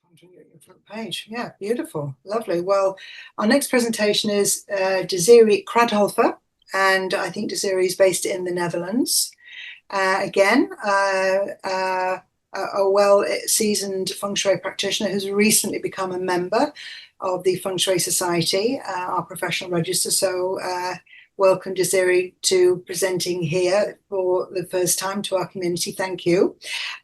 On your front page. Yeah, beautiful, lovely. Well, our next presentation is D.KRADOLFER, and I think Desiree is based in the Netherlands. Again, a well-seasoned Feng Shui practitioner who's recently become a member of the Feng Shui Society, our professional register. So welcome, Desiree, to presenting here for the first time to our community. Thank you.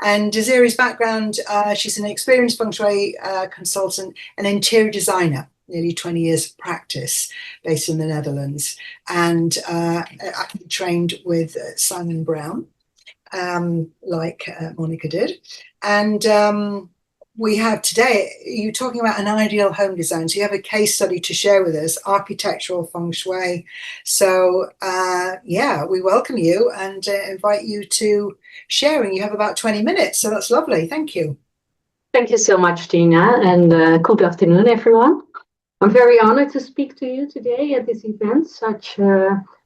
And Desiree's background, she's an experienced Feng Shui consultant and interior designer, nearly 20 years of practice based in the Netherlands, and actually trained with Simon Brown, like Monica did. And we have today, you're talking about an ideal home design. So you have a case study to share with us, architectural Feng Shui. So yeah, we welcome you and invite you to sharing. You have about 20 minutes, so that's lovely. Thank you. Thank you so much, Tina, and good afternoon, everyone. I'm very honored to speak to you today at this event,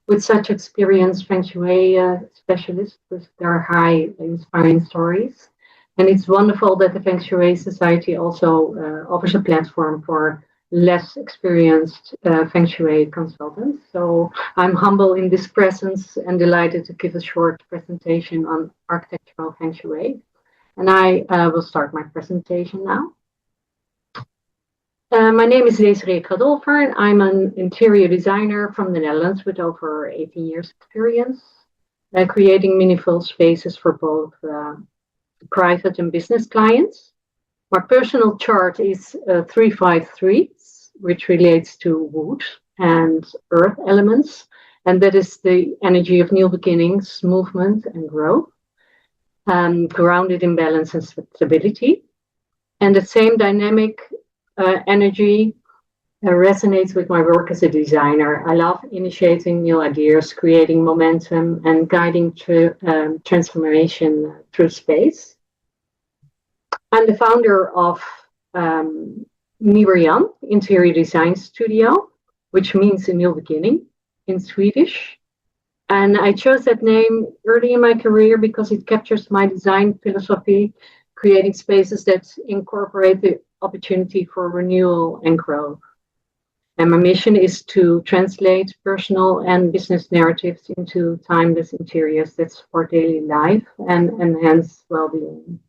with such experienced Feng Shui specialists with their high inspiring stories. And it's wonderful that the Feng Shui Society also offers a platform for less experienced Feng Shui consultants. So I'm humble in this presence and delighted to give a short presentation on architectural Feng Shui. And I will start my presentation now. My name is D.KRADOLFER, and I'm an interior designer from the Netherlands with over 18 years experience, creating meaningful spaces for both private and business clients. My personal chart is 353, which relates to wood and earth elements, and that is the energy of new beginnings, movement, and growth, grounded in balance and stability. And the same dynamic energy resonates with my work as a designer. I love initiating new ideas, creating momentum, and guiding transformation through space. I'm the founder of Miriam Interior Design Studio, which means a new beginning in Swedish. And I chose that name early in my career because it captures my design philosophy, creating spaces that incorporate the opportunity for renewal and growth. And my mission is to translate personal and business narratives into timeless interiors that support daily life and enhance well-being.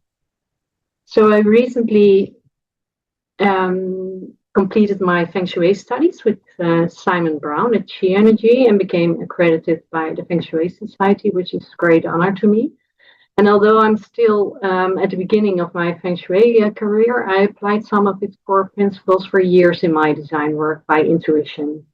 So I recently completed my Feng Shui studies with Simon Brown at Chi Energy and became accredited by the Feng Shui Society, which is a great honor to me. And although I'm still at the beginning of my Feng Shui career, I applied some of its core principles for years in my design work by intuition,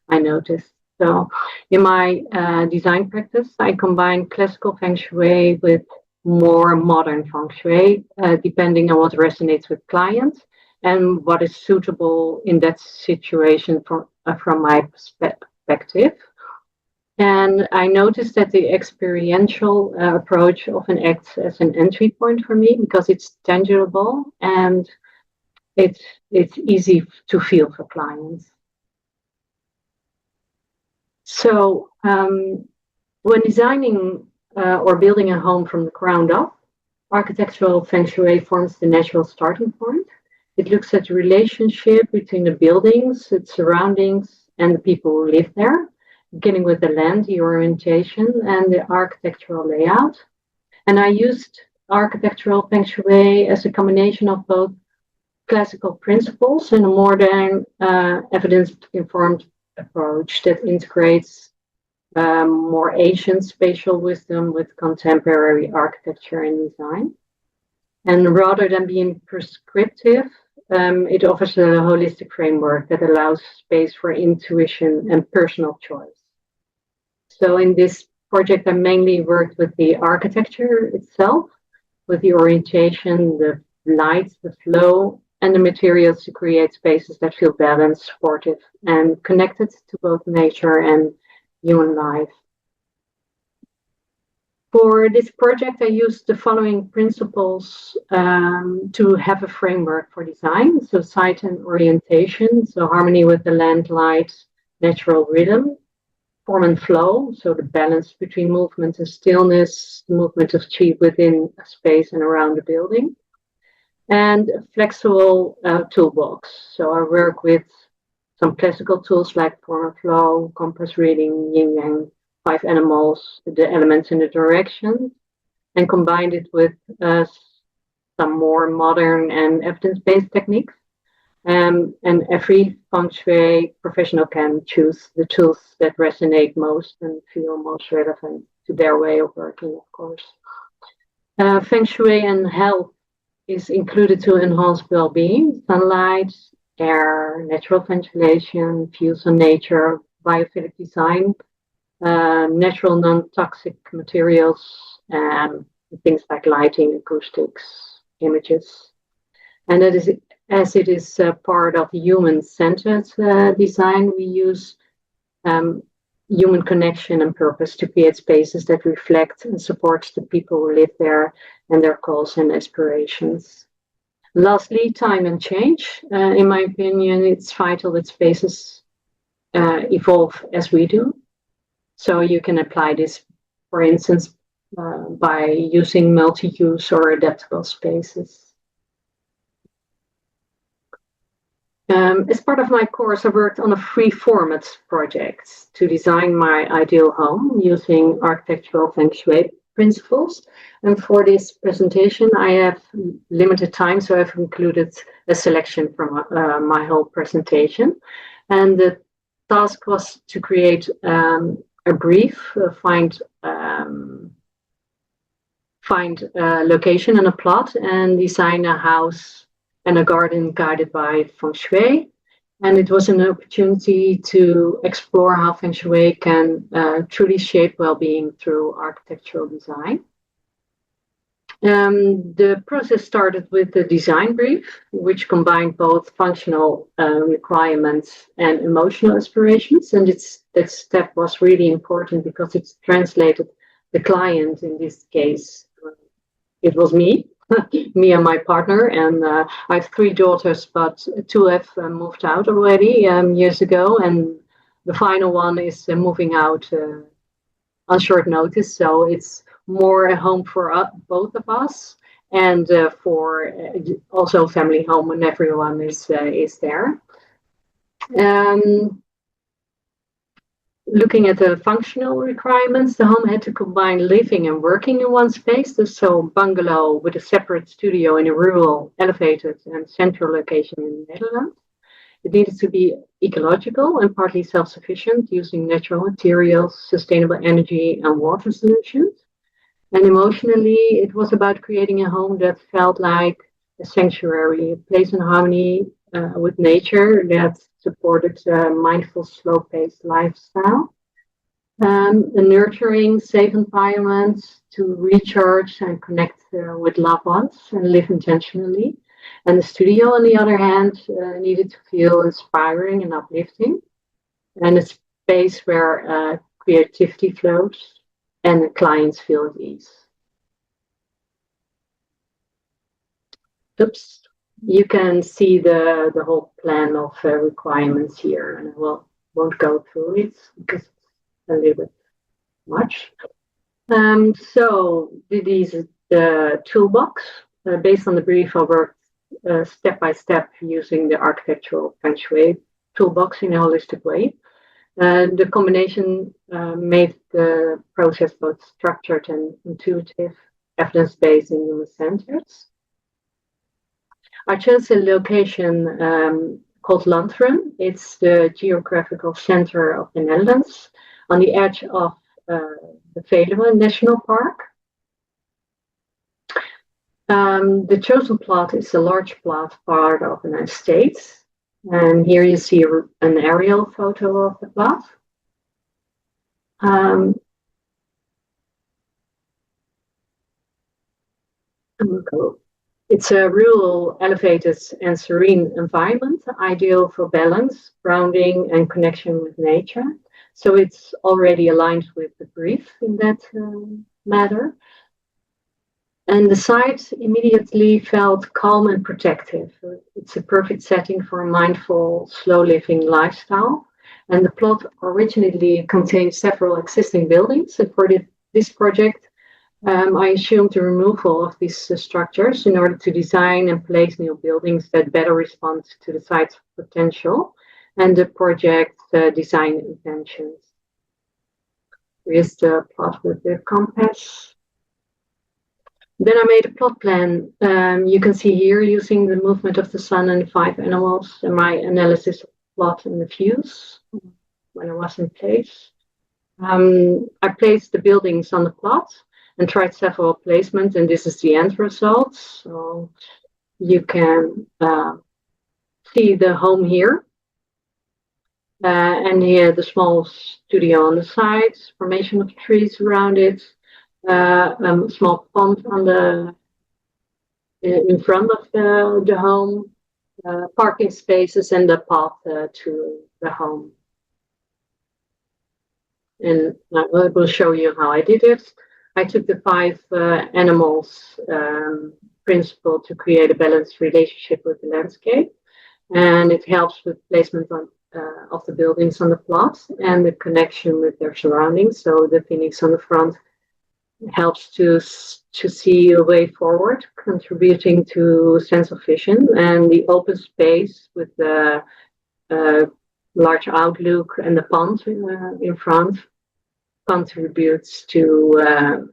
I noticed. So in my design practice, I combine classical Feng Shui with more modern Feng Shui, depending on what resonates with clients and what is suitable in that situation from my perspective. And I noticed that the experiential approach often acts as an entry point for me because it's tangible and it's easy to feel for clients. So when designing or building a home from the ground up, architectural Feng Shui forms the natural starting point. It looks at the relationship between the buildings, its surroundings, and the people who live there, beginning with the land, the orientation, and the architectural layout. And I used architectural Feng Shui as a combination of both classical principles and a modern evidence-informed approach that integrates more ancient spatial wisdom with contemporary architecture and design. And rather than being prescriptive, it offers a holistic framework that allows space for intuition and personal choice. So in this project, I mainly worked with the architecture itself, with the orientation, the light, the flow, and the materials to create spaces that feel balanced, supportive, and connected to both nature and human life. For this project, I used the following principles to have a framework for design. So sight and orientation, so harmony with the land, light, natural rhythm. Form and flow, so the balance between movement and stillness, the movement of chi within a space and around the building. and a flexible toolbox. So I work with some classical tools like form and flow, compass reading, yin yang, 5 animals, the elements in the direction, and combined it with some more modern and evidence-based techniques. And every Feng Shui professional can choose the tools that resonate most and feel most relevant to their way of working, of course. Feng Shui and health is included to enhance well-being, sunlight, air, natural ventilation, views on nature, biophilic design, natural non-toxic materials, and things like lighting, acoustics, images. And that is, as it is part of human-centered design, we use human connection and purpose to create spaces that reflect and support the people who live there and their goals and aspirations. Lastly, time and change. In my opinion, it's vital that spaces evolve as we do. So you can apply this, for instance, by using multi-use or adaptable spaces. As part of my course, I worked on a free format project to design my ideal home using architectural Feng Shui principles. And for this presentation, I have limited time, so I've included a selection from my whole presentation. And the task was to create a brief, find a location and a plot, and design a house and a garden guided by Feng Shui. And it was an opportunity to explore how Feng Shui can truly shape well-being through architectural design. The process started with the design brief, which combined both functional requirements and emotional aspirations. And that step was really important because it translated the client, in this case, it was me. Me and my partner, and I have 3 daughters, but 2 have moved out already years ago, and the final one is moving out on short notice. So it's more a home for both of us, and for also a family home when everyone is there. Looking at the functional requirements, the home had to combine living and working in one space. So bungalow with a separate studio in a rural, elevated and central location in the Netherlands. It needed to be ecological and partly self-sufficient, using natural materials, sustainable energy and water solutions. And emotionally, it was about creating a home that felt like a sanctuary, a place in harmony with nature that supported a mindful, slow-paced lifestyle. A nurturing, safe environment to recharge and connect with loved ones and live intentionally. And the studio, on the other hand, needed to feel inspiring and uplifting, and a space where creativity flows and the clients feel at ease. Oops. You can see the whole plan of requirements here, and I won't go through it because it's a little bit much. So this is the toolbox. Based on the brief, I worked step by step using the architectural Feng Shui toolbox in a holistic way. The combination made the process both structured and intuitive, evidence-based and human-centered. I chose a location called Lanteren. It's the geographical center of the Netherlands on the edge of the Veluwe National Park. The chosen plot is a large plot part of an estate. And here you see an aerial photo of the plot. It's a rural, elevated and serene environment, ideal for balance, grounding and connection with nature. So it's already aligned with the brief in that matter. And the site immediately felt calm and protective. It's a perfect setting for a mindful, slow-living lifestyle. And the plot originally contained several existing buildings. And for this project, I assumed the removal of these structures in order to design and place new buildings that better respond to the site's potential and the project design intentions. Here's the plot with the compass. Then I made a plot plan. You can see here, using the movement of the sun and the 5 animals, and my analysis of the plot and the views when I was in place. I placed the buildings on the plot and tried several placements, and this is the end result. So you can see the home here, and here the small studio on the sides, formation of trees around it, small pond on the in front of the home, parking spaces, and the path to the home. And I will show you how I did it. I took the 5 animals principle to create a balanced relationship with the landscape, and it helps with placement of the buildings on the plot and the connection with their surroundings. So the phoenix on the front helps to see a way forward, contributing to a sense of vision, and the open space with the large outlook and the pond in front contributes to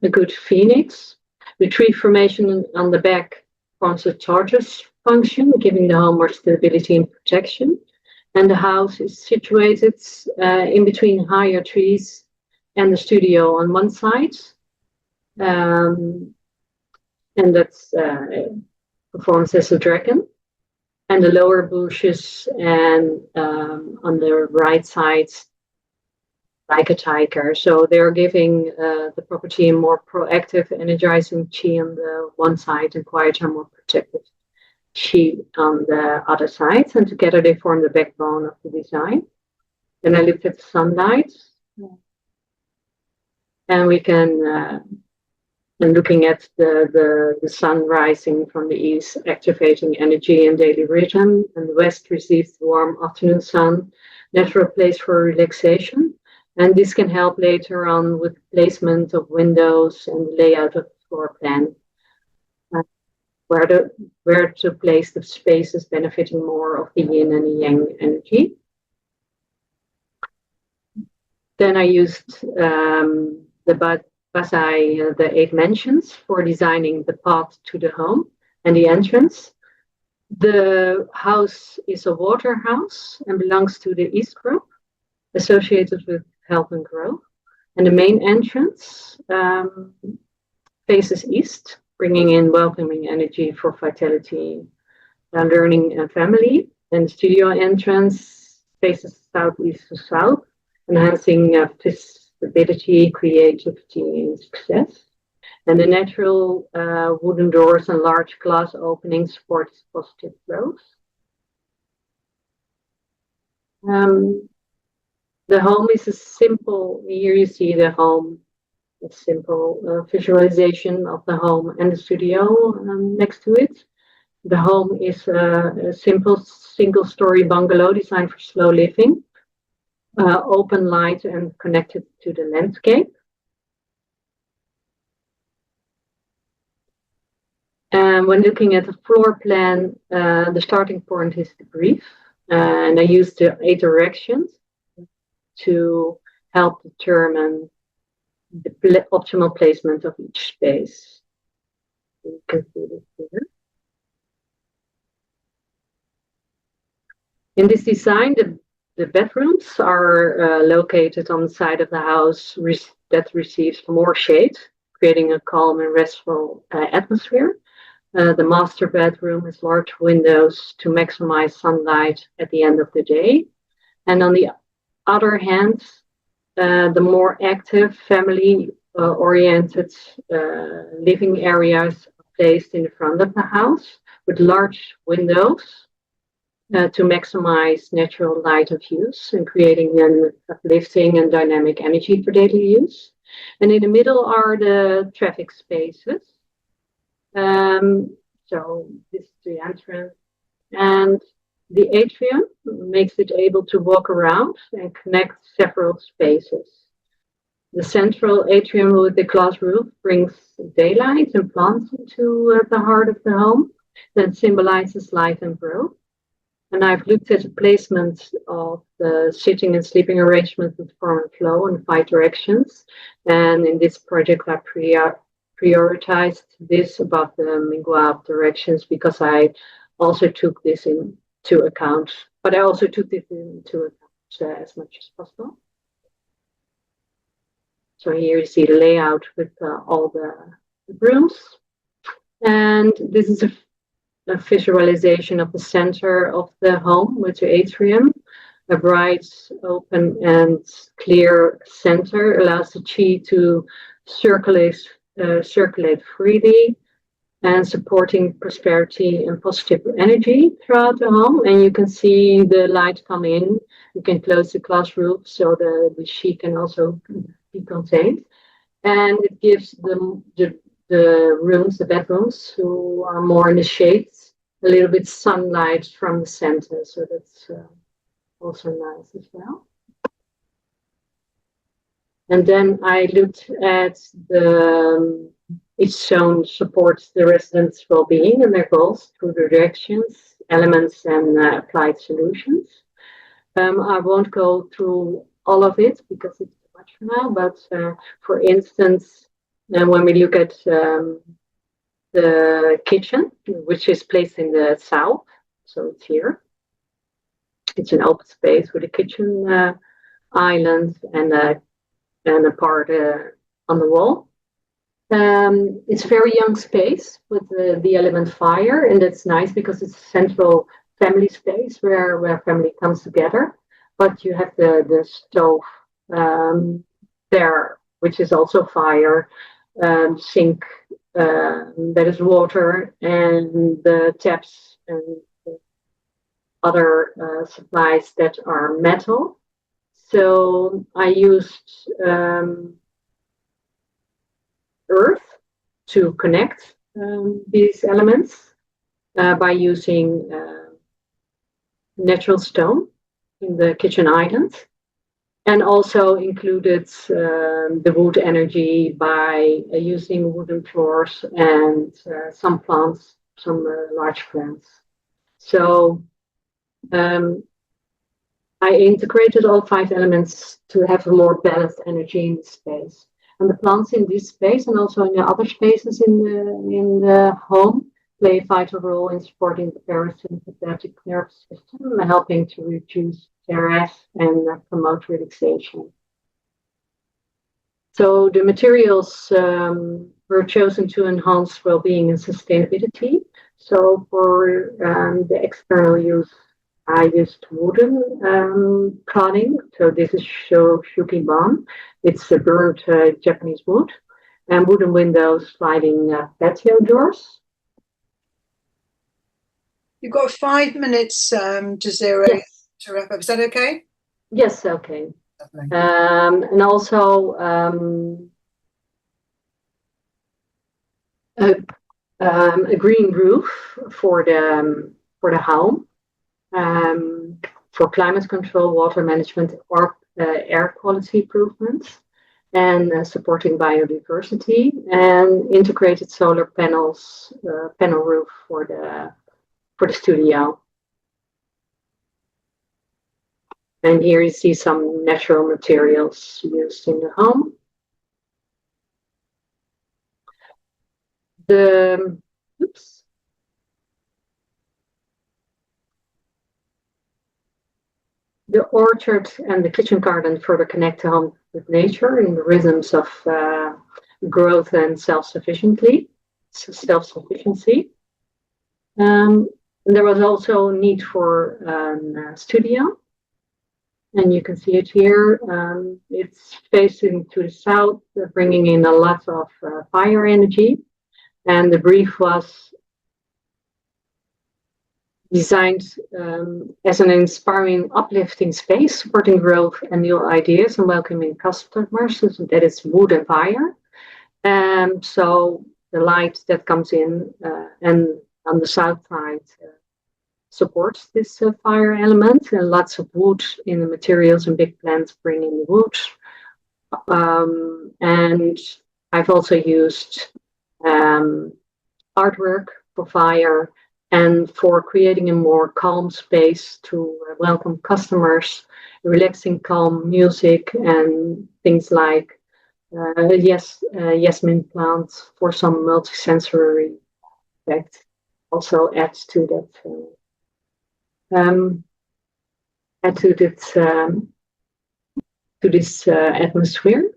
a good phoenix. The tree formation on the back forms a tortoise function, giving the home more stability and protection. And the house is situated in between higher trees and the studio on one side. And that's performs as a dragon. And the lower bushes and on the right side, like a tiger. So they're giving the property a more proactive, energizing chi on the one side and quieter, more protective chi on the other side. And together they form the backbone of the design. Then I looked at the sunlight. And we can, and looking at the sun rising from the east, activating energy and daily rhythm. And the west receives the warm afternoon sun, natural place for relaxation. And this can help later on with placement of windows and layout of the floor plan, where to place the spaces benefiting more of the yin and the yang energy. Then I used the Basai, the 8 mansions, for designing the path to the home and the entrance. The house is a water house and belongs to the East group, associated with health and growth. And the main entrance faces east, bringing in welcoming energy for vitality, learning, and family. And the studio entrance faces southeast to south, enhancing stability, creativity, and success. And the natural wooden doors and large glass openings support positive growth. The home is a simple, here you see the home, a simple visualization of the home and the studio next to it. The home is a simple single-story bungalow designed for slow living, open light and connected to the landscape. And when looking at the floor plan, the starting point is the brief, and I used the 8 directions to help determine the optimal placement of each space. You can see this here. In this design, the bedrooms are located on the side of the house that receives more shade, creating a calm and restful atmosphere. The master bedroom has large windows to maximize sunlight at the end of the day. And on the other hand, the more active, family-oriented living areas are placed in the front of the house with large windows to maximize natural light of use and creating an uplifting and dynamic energy for daily use. And in the middle are the traffic spaces. So this is the entrance. And the atrium makes it able to walk around and connect several spaces. The central atrium with the glass roof brings daylight and plants into the heart of the home. That symbolizes life and growth. And I've looked at the placement of the sitting and sleeping arrangement with form and flow in 5 directions. And in this project, I prioritized this above the Mingua directions because I also took this into account. But I also took this into account as much as possible. So here you see the layout with all the rooms. And this is a visualization of the center of the home with the atrium. A bright, open, and clear center allows the chi to circulate freely and supporting prosperity and positive energy throughout the home. And you can see the light come in. You can close the glass roof so the chi can also be contained. And it gives the rooms, the bedrooms, who are more in the shades, a little bit sunlight from the center. So that's also nice as well. And then I looked at each zone supports the residents' well-being and their goals through the directions, elements, and applied solutions. I won't go through all of it because it's too much for now, but for instance, when we look at the kitchen, which is placed in the south, so it's here. It's an open space with a kitchen island and a part on the wall. It's a very young space with the element fire, and that's nice because it's a central family space where family comes together. But you have the stove there, which is also fire, sink that is water, and the taps and other supplies that are metal. So I used earth to connect these elements by using natural stone in the kitchen island, and also included the wood energy by using wooden floors and some plants, some large plants. So I integrated all 5 elements to have a more balanced energy in the space. And the plants in this space and also in the other spaces in the home play a vital role in supporting the parasympathetic nervous system, helping to reduce stress and promote relaxation. So the materials were chosen to enhance well-being and sustainability. So for the external use, I used wooden cladding. So this is Shukiban. It's a burnt Japanese wood. And wooden windows, sliding patio doors. You've got 5 minutes, Desiree, yes, to wrap up. Is that okay? Yes, okay. And also a green roof for the home. For climate control, water management, or air quality improvements, and supporting biodiversity, and integrated solar panels, panel roof for the studio. And here you see some natural materials used in the home. The orchard and the kitchen garden further connect the home with nature in the rhythms of growth and self-sufficiency. There was also need for a studio, and you can see it here. It's facing to the south, bringing in a lot of fire energy, and the brief was designed as an inspiring, uplifting space, supporting growth and new ideas and welcoming customers. So that is wood and fire. So the light that comes in and on the south side supports this fire element, and lots of wood in the materials and big plants bringing the wood. And I've also used artwork for fire and for creating a more calm space to welcome customers, relaxing calm music and things like jasmine plants for some multisensory effect also adds to that to this atmosphere.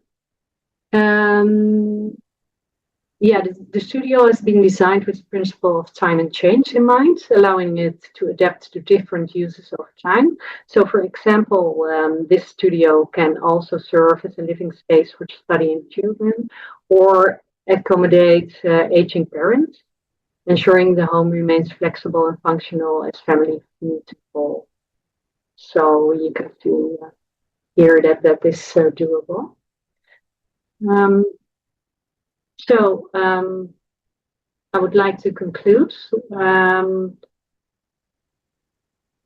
Yeah, the studio has been designed with the principle of time and change in mind, allowing it to adapt to different uses over time. So, for example, this studio can also serve as a living space for studying children or accommodate aging parents, ensuring the home remains flexible and functional as family needs evolve. So you can feel here that is doable. So I would like to conclude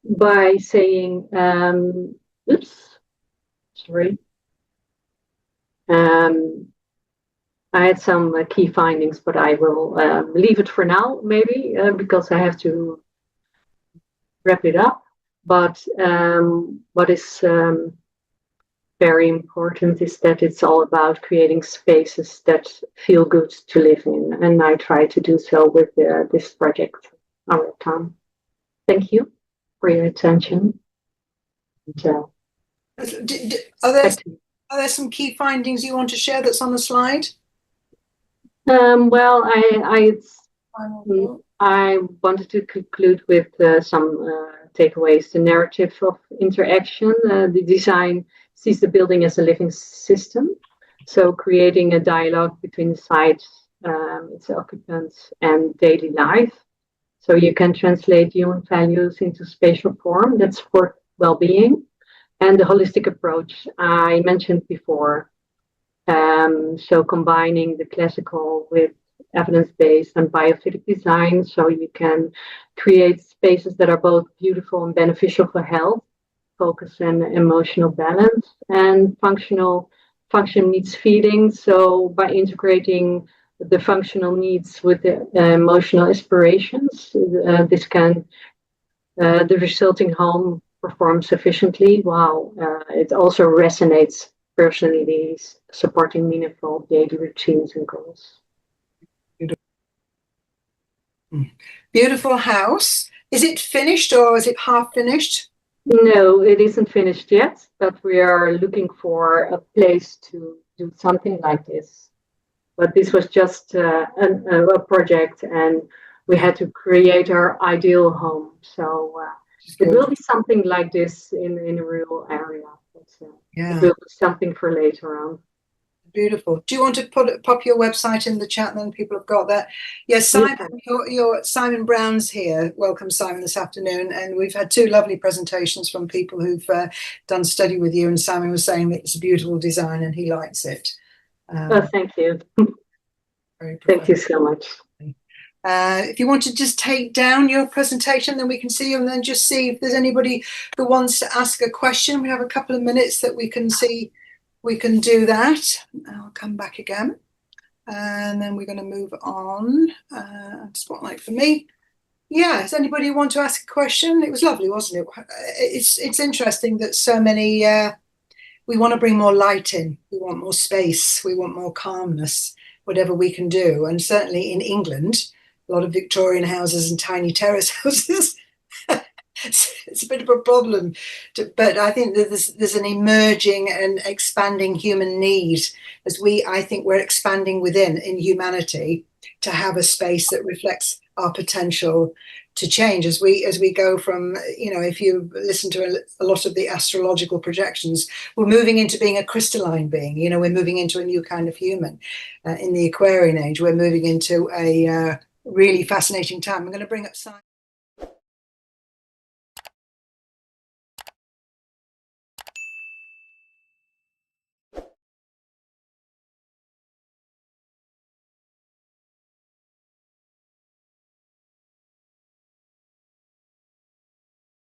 by saying, oops, sorry. I had some key findings, but I will leave it for now, maybe, because I have to wrap it up. But what is very important is that it's all about creating spaces that feel good to live in. And I try to do so with this project, our town. Thank you for your attention. And, are there some key findings you want to share that's on the slide? Well, I wanted to conclude with some takeaways. The narrative of interaction, the design sees the building as a living system. So creating a dialogue between the site, its occupants, and daily life. So you can translate human values into spatial form that support well-being. And the holistic approach I mentioned before. So combining the classical with evidence-based and biophilic design, so you can create spaces that are both beautiful and beneficial for health, focus and emotional balance, and function meets feeding. So by integrating the functional needs with the emotional aspirations, the resulting home performs efficiently, while it also resonates personally, supporting meaningful daily routines and goals. Beautiful house. Is it finished or is it half finished? No, it isn't finished yet, but we are looking for a place to do something like this. But this was just a project, and we had to create our ideal home. So it will be something like this in a rural area. It will be something for later on. Beautiful. Do you want to pop your website in the chat, and then people have got that? Yes, Simon, you're Simon Brown's here. Welcome, Simon, this afternoon. And we've had two lovely presentations from people who've done study with you. And Simon was saying that it's a beautiful design and he likes it. Thank you. Thank you so much. If you want to just take down your presentation, then we can see you, and then just see if there's anybody who wants to ask a question. We have a couple of minutes that we can see. We can do that. I'll come back again, and then we're going to move on. Spotlight for me. Yeah, does anybody want to ask a question? It was lovely, wasn't it? It's interesting that so many. We want to bring more light in. We want more space. We want more calmness. Whatever we can do, and certainly in England, a lot of Victorian houses and tiny terrace houses. It's a bit of a problem, but I think that there's an emerging and expanding human need as I think we're expanding within in humanity to have a space that reflects our potential to change as we go from, if you listen to a lot of the astrological projections, we're moving into being a crystalline being. We're moving into a new kind of human. In the Aquarian age, we're moving into a really fascinating time. I'm going to bring up